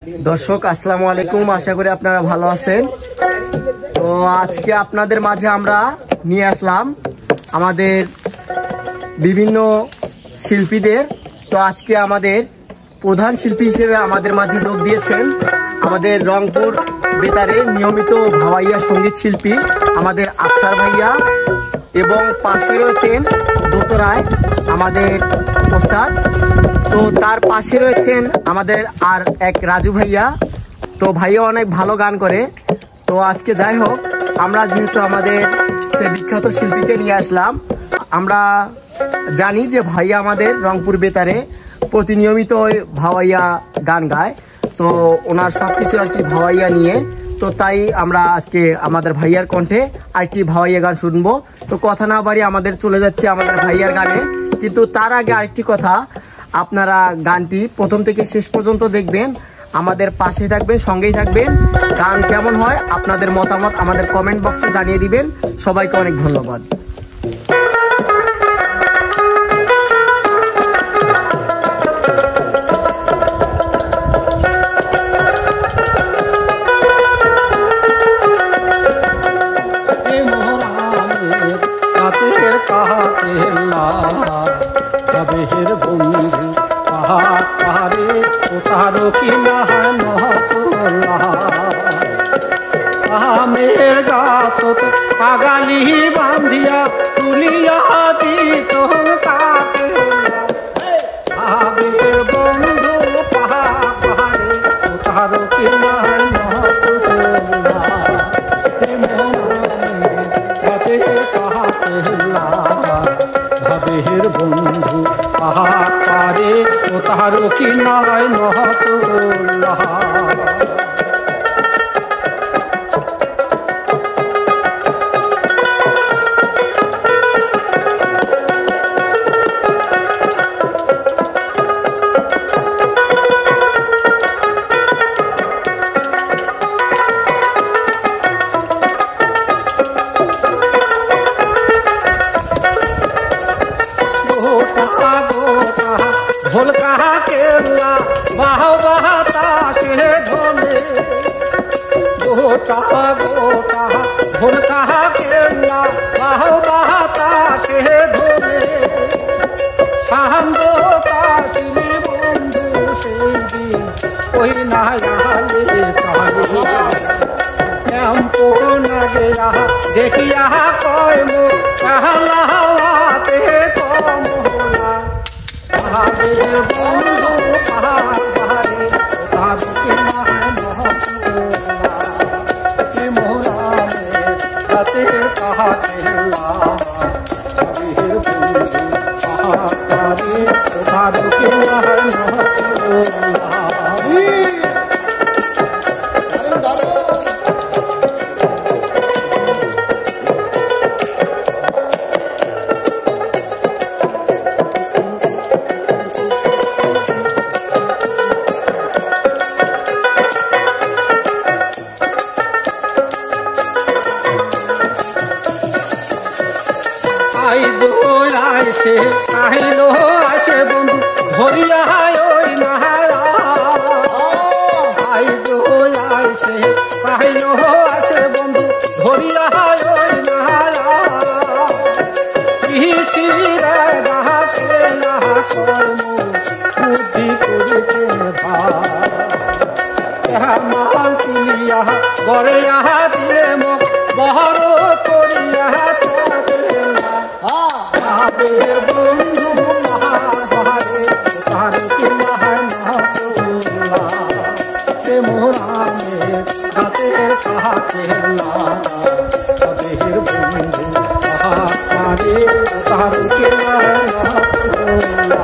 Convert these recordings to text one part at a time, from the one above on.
দর্শক আসসালামু আলাইকুম, আশা করি আপনারা ভালো আছেন। তো আজকে আপনাদের মাঝে আমরা নিয়ে আসলাম আমাদের বিভিন্ন শিল্পীদের। তো আজকে আমাদের প্রধান শিল্পী হিসেবে আমাদের মাঝে যোগ দিয়েছেন আমাদের রংপুর বেতারের নিয়মিত ভাওয়াইয়া সঙ্গীত শিল্পী আমাদের আফসার ভাইয়া, এবং পাশে রয়েছেন দোতরায় আমাদের ওস্তাদ। তো তার পাশে রয়েছেন আমাদের আর এক রাজু ভাইয়া। তো ভাইয়া অনেক ভালো গান করে। তো আজকে যাই হোক, আমরা যেহেতু আমাদের সে বিখ্যাত শিল্পীকে নিয়ে আসলাম, আমরা জানি যে ভাইয়া আমাদের রংপুর বেতারে প্রতিনিয়মিত ভাওয়াইয়া গান গায়। তো ওনার সব কিছু আর কি ভাওয়াইয়া নিয়ে। তো তাই আমরা আজকে আমাদের ভাইয়ার কণ্ঠে আরেকটি ভাওয়াইয়া গান শুনবো। তো কথা না বাড়ি আমাদের চলে যাচ্ছে আমাদের ভাইয়ার গানে। কিন্তু তার আগে আরেকটি কথা, আপনারা গানটি প্রথম থেকে শেষ পর্যন্ত দেখবেন, আমাদের পাশে থাকবেন, সঙ্গেই থাকবেন। গান কেমন হয় আপনাদের মতামত আমাদের কমেন্ট বক্সে জানিয়ে দিবেন। সবাইকে অনেক ধন্যবাদ। আমের গাছত আগালি বান্ধিয়া তুলিয়া দিত কাকে আবের বন্ধু পাহাড়ে তার কিনার ভাবের বন্ধু পাহাড়ে তার কিনায় নহতুল্লাহ। ढोल कहा केला बाहो बहाता से ढोले गोटा गोटा ढोल कहा केला बाहो बहाता से ढोले शांदो काशी बंधु से कोई ना ले टेम्पो न गया देखिया कोई मो कहला हवाते कम होला आबेर बंधु पाहाड़े तार किनार নহতুল্লাহ के मोरा में राते कहा केला आबेर बंधु पाहाड़े तार किनार নহতুল্লাহ। আহিলো আসে বন্ধু ধরিয়া ওই নাহারা আইলো আসে আহিলো আসে বন্ধু ধরিয়া ওই নাহারা কৃষিরা বাহাতে না কর্ম বুদ্ধি করিতে মাল তুলিয়া বড়িয়া দিলে মোক বহর করিয়া আবের বন্ধু পাহাড়ে তার কিনার নহতুল্লাহ के मोरा में रातेर कहा केला आबेर बंधु पाहाड़े तार किनार নহতুল্লাহ।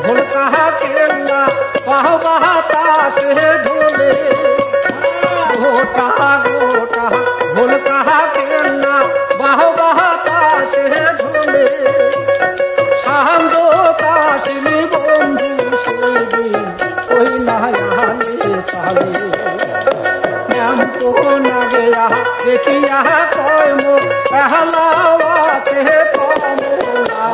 ढोल कहा केला बाहो बहाता से ढोले गोटा गोटा ढोल कहा केला गया देखिया कोई मो पहलावा ते पमोला